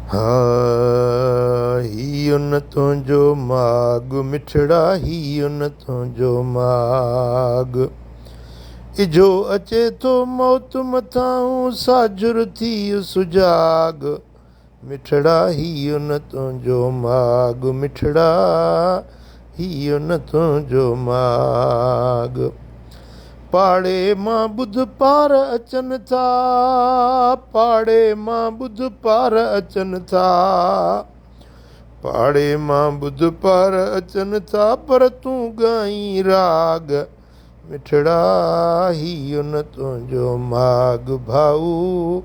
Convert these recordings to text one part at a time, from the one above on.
हा ही उन तुंहिंजो माग मिठड़ा ही उन तुंहिंजो माग इजो अचे थो मौत मथां साजुर थी सुजाग मिठड़ा ही उन तुंहिंजो माग मिठड़ा ही उन तुंहिंजो माग पाड़े मां ॿुध पार अचनि था पाड़े मां ॿुध पार अचनि था पाड़े मां ॿुध पार अचनि था पर तूं ॻाई राग मिठड़ा ही उन तुंहिंजो माग भाऊ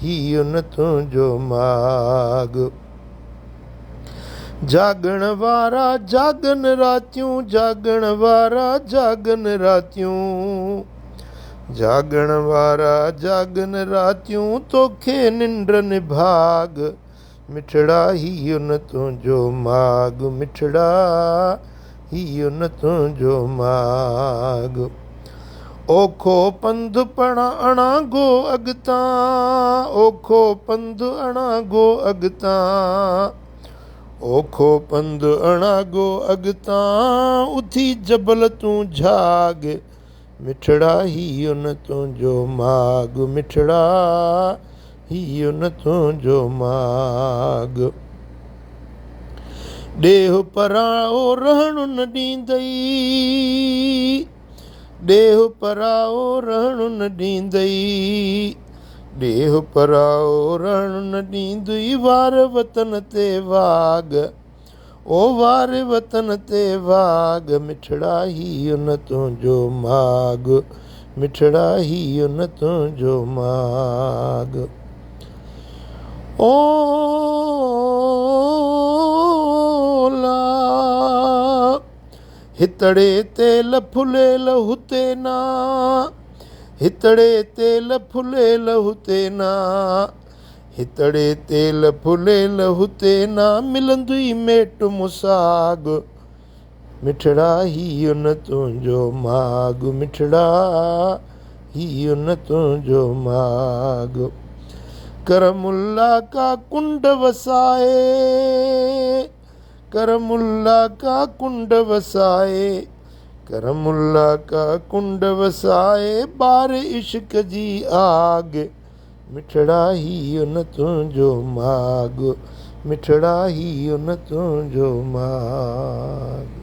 ही उन तुंहिंजो माग जागण वारा जागन रातियूं जागण वारा जागन रातियूं जागण वारा जागन रातियूं तोखे निंड निभाग मिठड़ा ही उन तुंहिंजो माग मिठड़ा ही उन तुंहिंजो माग ओखो पंधु पणा अणागो अॻितां ओखो पंधु अणागो अॻितां ओखो पंधु अणागो अॻितां उथी जबल तूं झाग मिठड़ा ही उन तुंहिंजो माग मिठड़ा ही उन तुंहिंजो माग ॾेह पराओ रहणु न ॾींदई ॾेह पराओ रहणु न ॾींदई ॾेह पराओ रहणु न ॾींदई वार वतन ते वाग ओ वार वतन ते वाग मिठड़ा ही उन तुंहिंजो माग मिठड़ा ही उन तुंहिंजो माग ओ ला हितड़े तेल फुलेल हुते ना हितड़े तेल फुलेल हुते ना हितड़े तेल फुलेल हुते ना मिलंदुई मेट मुसाग मिठड़ा ही उन तुंहिंजो माग मिठड़ा ही उन तुंहिंजो माग करमुल्ला का कुंड वसाए करमुल्ला का कुंड वसाए करमुल्ला का कुंड वसाए बार इश्क जी आग मिठड़ा ही उन तुंहिंजो माग मिठड़ा ही उन तुंहिंजो माग।